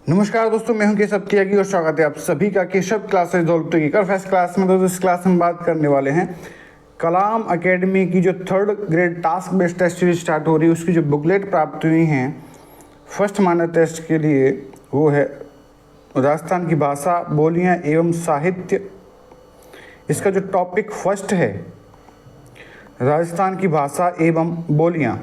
नमस्कार दोस्तों, मैं हूं केशव त्यागी और स्वागत है आप सभी का केशव क्लासेज दौलत की कर फर्स्ट क्लास में। दोस्तों इस क्लास में बात करने वाले हैं कलाम एकेडमी की जो 3rd grade task based test series start हो रही है, उसकी जो बुकलेट प्राप्त हुई हैं फर्स्ट मानव टेस्ट के लिए, वो है राजस्थान की भाषा, बोलियां एवं साहित्य। इसका जो टॉपिक फर्स्ट है राजस्थान की भाषा एवं बोलियां,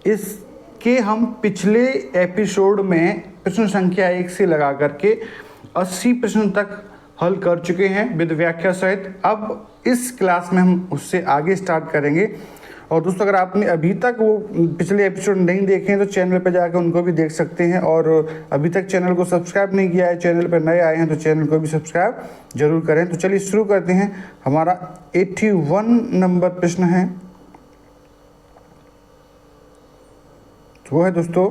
इसके हम पिछले एपिसोड में प्रश्न संख्या 1 से लगा करके 80 प्रश्न तक हल कर चुके हैं विद व्याख्या सहित। अब इस क्लास में हम उससे आगे स्टार्ट करेंगे। और दोस्तों अगर आपने अभी तक वो पिछले एपिसोड नहीं देखे हैं तो चैनल पर जाकर उनको भी देख सकते हैं। और अभी तक चैनल को सब्सक्राइब नहीं किया है, चैनल पर नए आए हैं तो चैनल को भी सब्सक्राइब जरूर करें। तो चलिए शुरू करते हैं। हमारा 81 नंबर प्रश्न है, वो है दोस्तों,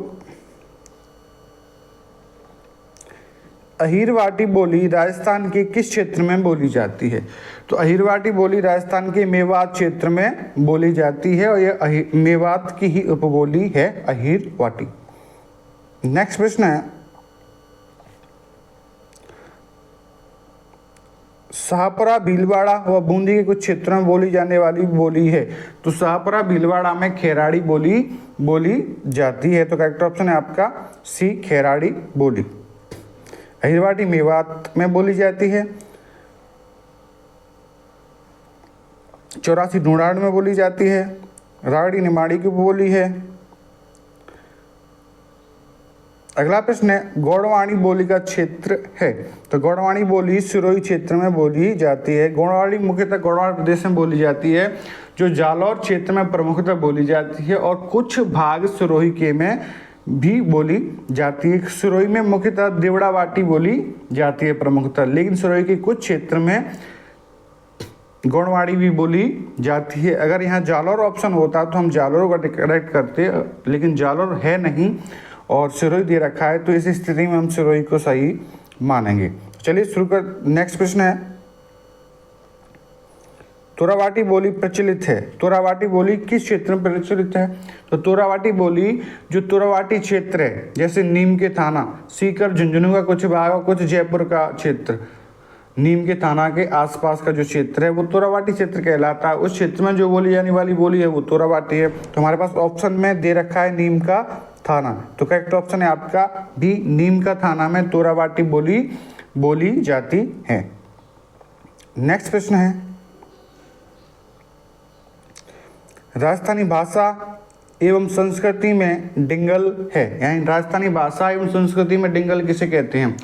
अहीरवाटी बोली राजस्थान के किस क्षेत्र में बोली जाती है? तो अहीरवाटी बोली राजस्थान के मेवात क्षेत्र में बोली जाती है और यह मेवात की ही उपबोली है अहीरवाटी। नेक्स्ट प्रश्न है, शाहपुरा भीलवाड़ा व बूंदी के कुछ क्षेत्रों में बोली जाने वाली बोली है। तो शाहपुरा भीलवाड़ा में खेराड़ी बोली बोली जाती है। तो करेक्ट ऑप्शन है आपका सी, खेराड़ी बोली। अहीरवाटी मेवात में बोली जाती है। 84 ढूंढाड़ में बोली जाती है। राड़ी निमाड़ी की बोली है। अगला प्रश्न है, गौड़वाणी बोली का क्षेत्र है। तो गौड़वाणी बोली सिरोही क्षेत्र में बोली जाती है। गौड़वाणी मुख्यतः गौड़वाड़ प्रदेश में बोली जाती है, जो जालौर क्षेत्र में प्रमुखतः बोली जाती है और कुछ भाग सिरोही के में भी बोली जाती है। सिरोही में मुख्यतः देवड़ावाटी बोली जाती है प्रमुखतः, लेकिन सिरोही के कुछ क्षेत्र में गौड़वाड़ी भी बोली जाती है। अगर यहाँ जालौर ऑप्शन होता तो हम जालौर का करेक्ट करते, लेकिन जालौर है नहीं और सिरोही दे रखा है, तो इस स्थिति में हम सिरोही को सही मानेंगे। चलिए शुरू कर। नेक्स्ट प्रश्न है, तोरावाटी बोली प्रचलित है। तोरावाटी बोली किस क्षेत्र में प्रचलित है? तो तोरावाटी बोली जो तोरावाटी क्षेत्र है, जैसे नीम के थाना, सीकर, झुंझुनू का कुछ भाग और कुछ जयपुर का क्षेत्र, नीम के थाना के आसपास का जो क्षेत्र है वो तोरावाटी क्षेत्र कहलाता है। उस क्षेत्र में जो बोली जाने वाली बोली है वो तोरावाटी है। तो हमारे पास ऑप्शन में दे रखा है नीम का थाना, तो करेक्ट ऑप्शन है आपका भी, नीम का थाना में तोरावाटी बोली बोली जाती है। नेक्स्ट प्रश्न है, राजस्थानी भाषा एवं संस्कृति में डिंगल है, यानी राजस्थानी भाषा एवं संस्कृति में डिंगल किसे कहते हैं?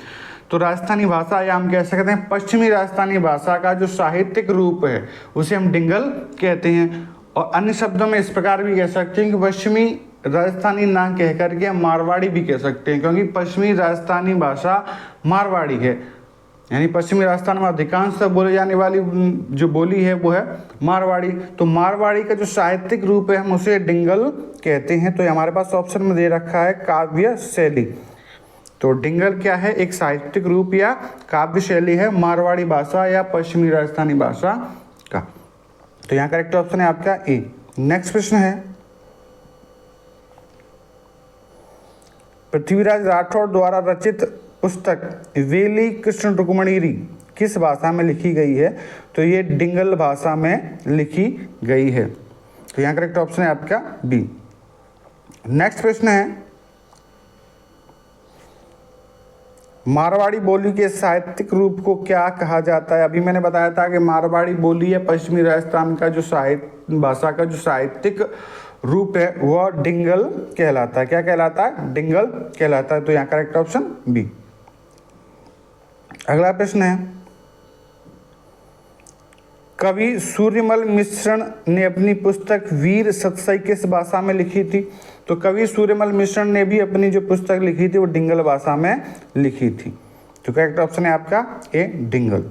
तो राजस्थानी भाषा या हम कह सकते हैं पश्चिमी राजस्थानी भाषा का जो साहित्यिक रूप है उसे हम डिंगल कहते हैं। और अन्य शब्दों में इस प्रकार भी कह सकते हैं कि पश्चिमी राजस्थानी ना कह करके हम मारवाड़ी भी कह सकते हैं, क्योंकि पश्चिमी राजस्थानी भाषा मारवाड़ी है, यानी पश्चिमी राजस्थान में अधिकांश बोले जाने वाली जो बोली है वो है मारवाड़ी। तो मारवाड़ी का जो साहित्यिक रूप है हम उसे डिंगल कहते हैं। तो हमारे पास ऑप्शन में दे रखा है काव्य शैली। तो डिंगल क्या है? एक साहित्यिक रूप या काव्य शैली है मारवाड़ी भाषा या पश्चिमी राजस्थानी भाषा का। तो यहाँ करेक्ट ऑप्शन है आपका ए। नेक्स्ट प्रश्न है, पृथ्वीराज राठौड़ द्वारा रचित पुस्तक वेली कृष्ण रुक्मणीरी किस भाषा में लिखी गई है? तो ये डिंगल भाषा में लिखी गई है। तो यहाँ करेक्ट ऑप्शन है आपका बी। नेक्स्ट प्रश्न है, मारवाड़ी बोली के साहित्यिक रूप को क्या कहा जाता है? अभी मैंने बताया था कि मारवाड़ी बोली है पश्चिमी राजस्थान का जो साहित्य भाषा का जो साहित्यिक रूप है वह डिंगल कहलाता है। क्या कहलाता है? डिंगल कहलाता है। तो यहाँ करेक्ट ऑप्शन बी। अगला प्रश्न है, कवि सूर्यमल मिश्रण ने अपनी पुस्तक वीर सतसई किस भाषा में लिखी थी? तो कवि सूर्यमल मिश्रण ने भी अपनी जो पुस्तक लिखी थी वो डिंगल भाषा में लिखी थी। तो करेक्ट ऑप्शन है आपका ए, डिंगल।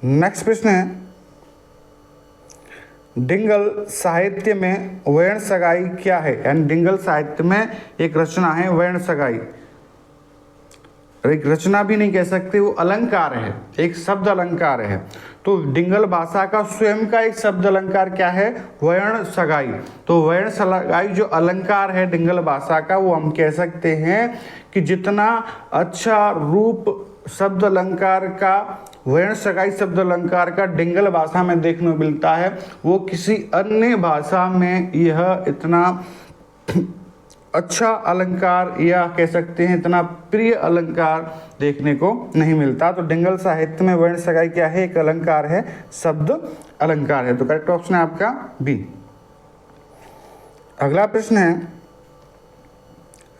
नेक्स्ट प्रश्न है, डिंगल साहित्य में वर्ण सगाई क्या है? यानी डिंगल साहित्य में एक रचना है वर्ण सगाई। एक रचना भी नहीं कह सकते, वो अलंकार है, एक शब्द अलंकार है। तो डिंगल भाषा का स्वयं का एक शब्द अलंकार क्या है? वर्ण सगाई। तो वर्ण सगाई जो अलंकार है डिंगल भाषा का, वो हम कह सकते हैं कि जितना अच्छा रूप शब्द अलंकार का, वर्ण सगाई शब्द अलंकार का डिंगल भाषा में देखने को मिलता है, वो किसी अन्य भाषा में यह इतना अच्छा अलंकार या कह सकते हैं इतना प्रिय अलंकार देखने को नहीं मिलता। तो डिंगल साहित्य में वर्ण सगाई क्या है? एक अलंकार है, शब्द अलंकार है। तो करेक्ट ऑप्शन है आपका बी। अगला प्रश्न है,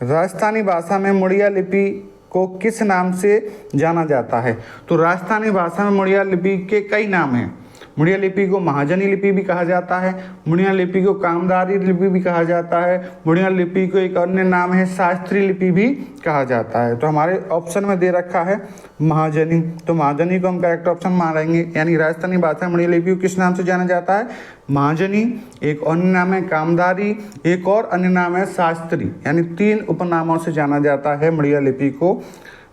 राजस्थानी भाषा में मुड़िया लिपि को किस नाम से जाना जाता है? तो राजस्थानी भाषा में मुड़िया लिपि के कई नाम हैं। मुड़िया लिपि को महाजनी लिपि भी कहा जाता है, मुड़िया लिपि को कामदारी लिपि भी कहा जाता है, मुड़िया लिपि को एक अन्य नाम है शास्त्री लिपि भी कहा जाता है। तो हमारे ऑप्शन में दे रखा है महाजनी, तो महाजनी को हम करेक्ट ऑप्शन मानेंगे। यानी राजस्थानी भाषा मुड़िया लिपि को किस नाम से जाना जाता है? महाजनी, एक अन्य नाम है कामदारी, एक और अन्य नाम है शास्त्री। यानी 3 उपनामों से जाना जाता है मुड़िया लिपि को,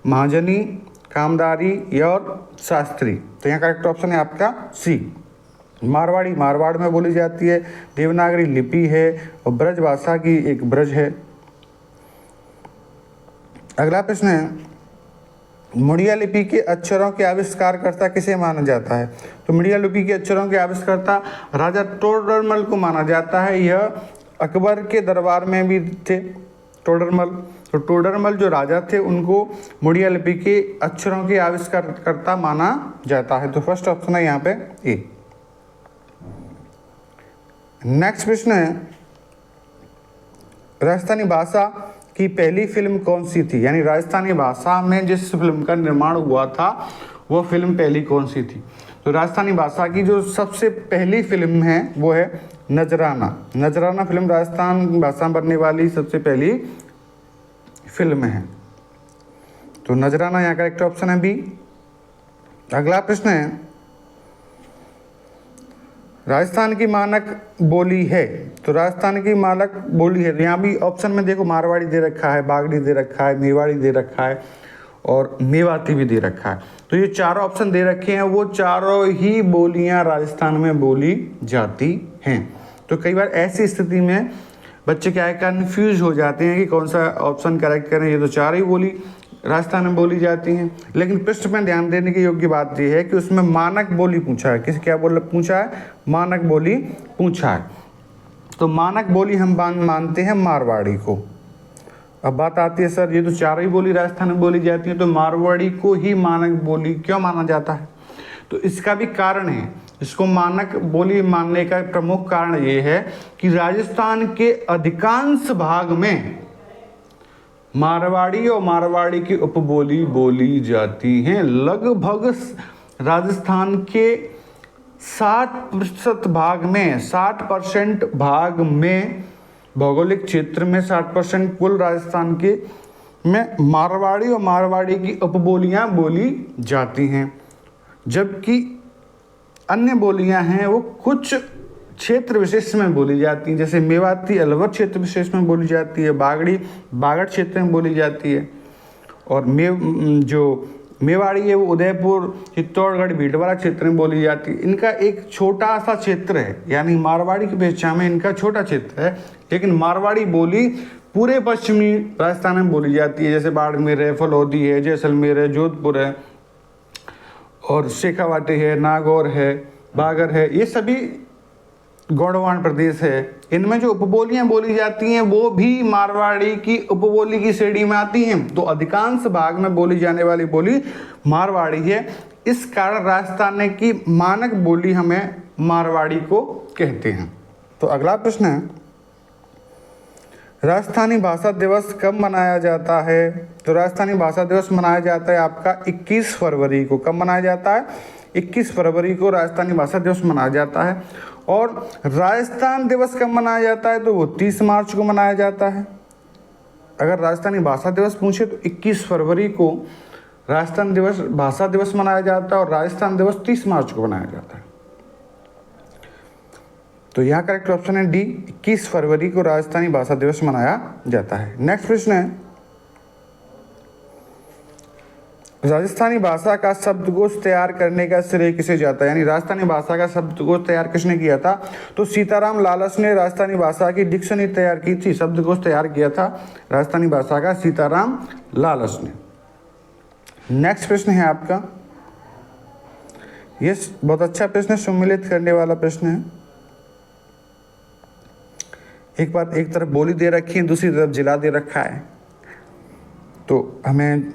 महाजनी, कामदारी और शास्त्री। तो यहाँ करेक्ट ऑप्शन है आपका सी। मारवाड़ी मारवाड़ में बोली जाती है, देवनागरी लिपि है और ब्रज भाषा की एक ब्रज है। अगला प्रश्न है, मुड़िया लिपि के अक्षरों के आविष्कारकर्ता किसे माना जाता है? तो मुड़िया लिपि के अक्षरों के आविष्कर्ता राजा टोडरमल को माना जाता है। यह अकबर के दरबार में भी थे टोडरमल। तो टोडरमल जो राजा थे उनको मुड़िया लिपि के अक्षरों के आविष्कारकर्ता माना जाता है। तो फर्स्ट ऑप्शन है यहाँ पे ए। नेक्स्ट प्रश्न है, राजस्थानी भाषा की पहली फिल्म कौन सी थी? यानी राजस्थानी भाषा में जिस फिल्म का निर्माण हुआ था वो फिल्म पहली कौन सी थी? तो राजस्थानी भाषा की जो सबसे पहली फिल्म है वो है नजराना। नजराना फिल्म राजस्थान भाषा में बनने वाली सबसे पहली फिल्म है। तो नजराना यहाँ करेक्ट ऑप्शन है बी। अगला प्रश्न है, राजस्थान की मानक बोली है। तो राजस्थान की मानक बोली है, यहाँ भी ऑप्शन में देखो मारवाड़ी दे रखा है, बागड़ी दे रखा है, मेवाड़ी दे रखा है और मेवाती भी दे रखा है। तो ये चारों ऑप्शन दे रखे हैं, वो चारों ही बोलियां राजस्थान में बोली जाती हैं। तो कई बार ऐसी स्थिति में बच्चे क्या है कन्फ्यूज हो जाते हैं कि कौन सा ऑप्शन करेक्ट करें। ये तो चार ही बोली राजस्थान में बोली जाती हैं, लेकिन प्रश्न में ध्यान देने की योग्य बात यह है कि उसमें मानक बोली पूछा है। किस क्या पूछा है? मानक बोली पूछा है। तो मानक बोली हम मानते हैं मारवाड़ी को। अब बात आती है सर ये तो चार ही बोली राजस्थान में बोली जाती है, तो मारवाड़ी को ही मानक बोली क्यों माना जाता है? तो इसका भी कारण है। इसको मानक बोली मानने का प्रमुख कारण ये है कि राजस्थान के अधिकांश भाग में मारवाड़ी और मारवाड़ी की उपबोली बोली जाती हैं। लगभग राजस्थान के 60% भाग में 60% भाग में भौगोलिक क्षेत्र में 60% कुल राजस्थान के में मारवाड़ी और मारवाड़ी की उपबोलियां बोली जाती हैं, जबकि अन्य बोलियां हैं वो कुछ क्षेत्र विशेष में बोली जाती हैं। जैसे मेवाती अलवर क्षेत्र विशेष में बोली जाती है, बागड़ी बागड़ क्षेत्र में बोली जाती है, और जो मेवाड़ी है वो उदयपुर चित्तौड़गढ़ भीलवाड़ा क्षेत्र में बोली जाती है। इनका एक छोटा सा क्षेत्र है, यानी मारवाड़ी की पहचान में इनका छोटा क्षेत्र है, लेकिन मारवाड़ी बोली पूरे पश्चिमी राजस्थान में बोली जाती है। जैसे बाड़मेर है, फलौदी है, जैसलमेर है, जोधपुर है और शेखावाटी है, नागौर है, बागर है, ये सभी गौड़वान प्रदेश है। इनमें जो उपबोलियां बोली जाती हैं वो भी मारवाड़ी की उपबोली की श्रेणी में आती हैं। तो अधिकांश भाग में बोली जाने वाली बोली मारवाड़ी है। इस कारण राजस्थान की मानक बोली हमें मारवाड़ी को कहते हैं। तो अगला प्रश्न है, राजस्थानी भाषा दिवस कब मनाया जाता है? तो राजस्थानी भाषा दिवस मनाया जाता है आपका 21 फरवरी को। कब मनाया जाता है? 21 फरवरी को राजस्थानी भाषा दिवस मनाया जाता है। और राजस्थान दिवस कब मनाया जाता है? तो वो 30 मार्च को मनाया जाता है। अगर राजस्थानी भाषा दिवस पूछे तो 21 फरवरी को राजस्थान दिवस भाषा दिवस मनाया जाता है और राजस्थान दिवस 30 मार्च को मनाया जाता है। तो यहाँ करेक्ट ऑप्शन है डी, 21 फरवरी को राजस्थानी भाषा दिवस मनाया जाता है। नेक्स्ट प्रश्न है, राजस्थानी भाषा का शब्दकोश तैयार करने का श्रेय किसे जाता है, यानी राजस्थानी भाषा का शब्दकोश तैयार किसने किया था? तो सीताराम लालस ने राजस्थानी भाषा की डिक्शनरी तैयार की थी, शब्दकोश तैयार किया था राजस्थानी भाषा का सीताराम लालस ने। नेक्स्ट प्रश्न है आपका, ये बहुत अच्छा प्रश्न, सम्मिलित करने वाला प्रश्न है। एक बार एक तरफ बोली दे रखी है, दूसरी तरफ जिला दे रखा है, तो हमें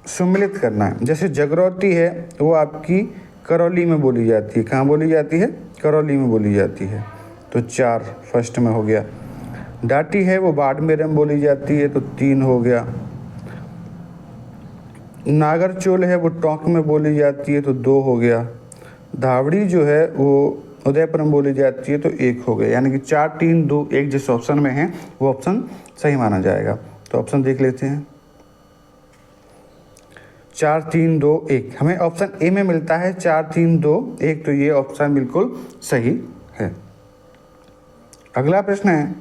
सम्मिलित करना है। जैसे जगरौती है वो आपकी करौली में बोली जाती है, कहाँ बोली जाती है? करौली में बोली जाती है, तो 4 फर्स्ट में हो गया। डाटी है वो बाड़मेर में बोली जाती है, तो 3 हो गया। नागरचोल है वो टोंक में बोली जाती है, तो 2 हो गया। धावड़ी जो है वो उदयपुर में बोली जाती है, तो 1 हो गया। यानी कि 4, 3, 2, 1 जिस ऑप्शन में है वो ऑप्शन सही माना जाएगा। तो ऑप्शन देख लेते हैं, 4, 3, 2, 1 हमें ऑप्शन ए में मिलता है 4, 3, 2, 1, तो ये ऑप्शन बिल्कुल सही है। अगला प्रश्न है,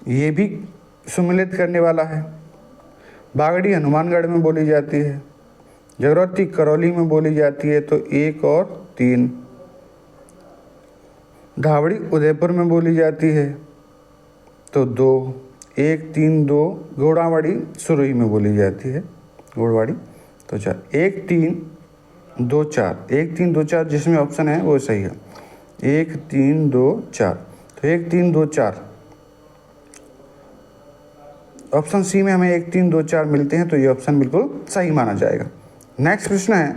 ये भी सम्मिलित करने वाला है। बागड़ी हनुमानगढ़ में बोली जाती है, जगरौती करौली में बोली जाती है, तो 1 और 3। धावड़ी उदयपुर में बोली जाती है, तो 2। 1, 3, 2 घोड़ावाड़ी सुरुई में बोली जाती है, घोड़वाड़ी, तो 4। 1, 3, 2, 4, 1, 3, 2, 4 जिसमें ऑप्शन है वो सही है। 1, 3, 2, 4, तो 1, 3, 2, 4 ऑप्शन सी में हमें 1, 3, 2, 4 मिलते हैं, तो ये ऑप्शन बिल्कुल सही माना जाएगा। नेक्स्ट प्रश्न है,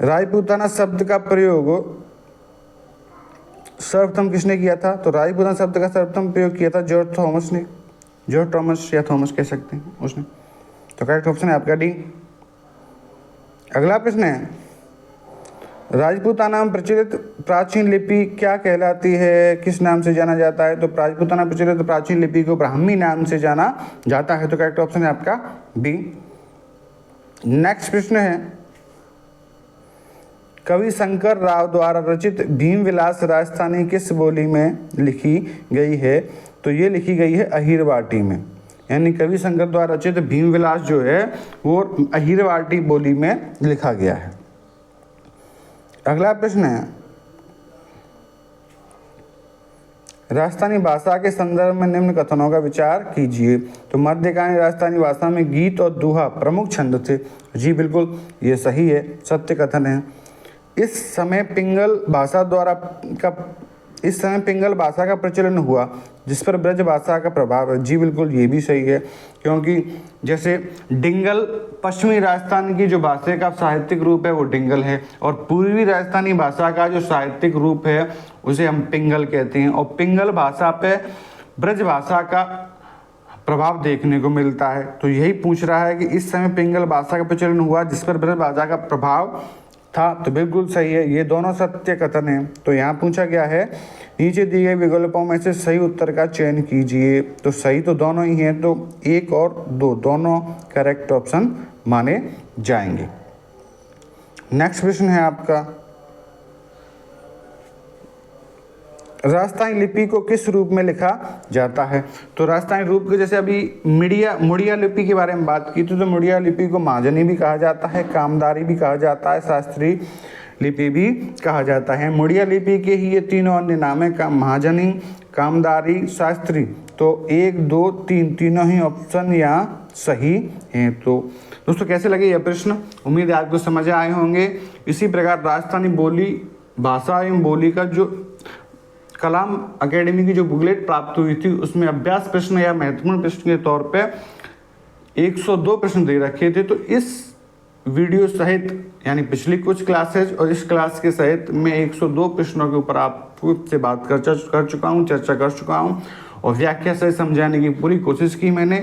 राजपूताना शब्द का प्रयोग सर्वप्रथम किसने किया था? तो राजपूताना शब्द का सर्वप्रथम प्रयोग किया था जॉर्ज थॉमस ने, जॉर्ज थॉमस या थॉमस कह सकते हैं उसने, तो करेक्ट ऑप्शन है आपका डी। अगला प्रश्न है, राजपूताना में प्रचलित प्राचीन लिपि क्या कहलाती है, किस नाम से जाना जाता है? तो राजपूताना प्रचलित प्राचीन लिपि को ब्राह्मी नाम से जाना जाता है, तो करेक्ट ऑप्शन है आपका बी। नेक्स्ट प्रश्न है, कवि शंकर राव द्वारा रचित भीम विलास राजस्थानी किस बोली में लिखी गई है? तो ये लिखी गई है अहिरवाटी में, यानी कवि शंकर द्वारा रचित भीम विलास जो है वो अहिरवाटी बोली में लिखा गया है। अगला प्रश्न है, राजस्थानी भाषा के संदर्भ में निम्न कथनों का विचार कीजिए। तो मध्यकालीन राजस्थानी भाषा में गीत और दोहा प्रमुख छंद थे। जी बिल्कुल ये सही है, सत्य कथन है। इस समय पिंगल भाषा का प्रचलन हुआ जिस पर ब्रज भाषा का प्रभाव है। जी बिल्कुल ये भी सही है, क्योंकि जैसे डिंगल पश्चिमी राजस्थान की जो भाषा का साहित्यिक रूप है वो डिंगल है, और पूर्वी राजस्थानी भाषा का जो साहित्यिक रूप है उसे हम पिंगल कहते हैं, और पिंगल भाषा पे ब्रज भाषा का प्रभाव देखने को मिलता है। तो यही पूछ रहा है कि इस समय पिंगल भाषा का प्रचलन हुआ जिस पर ब्रज भाषा का प्रभाव था, तो बिल्कुल सही है, ये दोनों सत्य कथन है। तो यहाँ पूछा गया है, नीचे दिए गए विकल्पों में से सही उत्तर का चयन कीजिए। तो सही तो दोनों ही हैं, तो 1 और 2 दोनों करेक्ट ऑप्शन माने जाएंगे। नेक्स्ट प्रश्न है आपका, राजस्थानी लिपि को किस रूप में लिखा जाता है? तो राजस्थानी रूप के जैसे अभी मुड़िया लिपि के बारे में बात की थी, तो मुड़िया लिपि को महाजनी भी कहा जाता है, कामदारी भी कहा जाता है, शास्त्रीय लिपि भी कहा जाता है। मुड़िया लिपि के ही ये तीनों अन्य नाम है, महाजनी, कामदारी, शास्त्री। तो 1, 2, 3 तीनों ही ऑप्शन यहाँ सही हैं। तो दोस्तों कैसे लगे यह प्रश्न? उम्मीद है आपको समझ आए होंगे। इसी प्रकार राजस्थानी बोली भाषा एवं बोली का जो कलाम अकेडमी की जो बुकलेट प्राप्त हुई थी उसमें अभ्यास प्रश्न या महत्वपूर्ण प्रश्न के तौर पे 102 प्रश्न दे रखे थे। तो इस वीडियो सहित यानी पिछली कुछ क्लासेज और इस क्लास के सहित मैं 102 प्रश्नों के ऊपर आपको से बात कर चुका हूँ, चर्चा कर चुका हूँ और व्याख्या से समझाने की पूरी कोशिश की मैंने।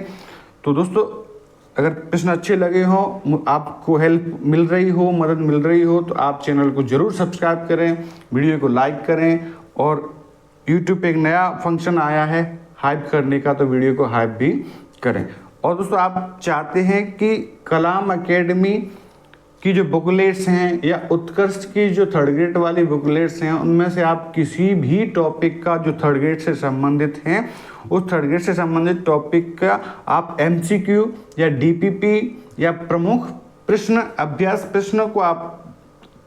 तो दोस्तों अगर प्रश्न अच्छे लगे हों, आपको हेल्प मिल रही हो, मदद मिल रही हो, तो आप चैनल को जरूर सब्सक्राइब करें, वीडियो को लाइक करें, और YouTube पे एक नया फंक्शन आया है हाइप करने का, तो वीडियो को हाइप भी करें। और दोस्तों आप चाहते हैं कि कलाम एकेडमी की जो बुकलेट्स हैं या उत्कर्ष की जो थर्ड ग्रेड वाली बुकलेट्स हैं, उनमें से आप किसी भी टॉपिक का जो थर्ड ग्रेड से संबंधित हैं, उस थर्ड ग्रेड से संबंधित टॉपिक का आप एमसीक्यू या डीपीपी या प्रमुख प्रश्न, अभ्यास प्रश्न को आप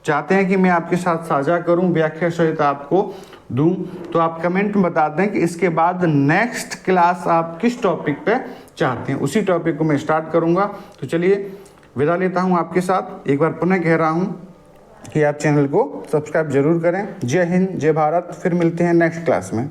चाहते हैं कि मैं आपके साथ साझा करूं, व्याख्या सहित आपको दूं, तो आप कमेंट में बता दें कि इसके बाद नेक्स्ट क्लास आप किस टॉपिक पे चाहते हैं, उसी टॉपिक को मैं स्टार्ट करूंगा। तो चलिए विदा लेता हूं आपके साथ। एक बार पुनः कह रहा हूं कि आप चैनल को सब्सक्राइब जरूर करें। जय हिंद, जय भारत। फिर मिलते हैं नेक्स्ट क्लास में।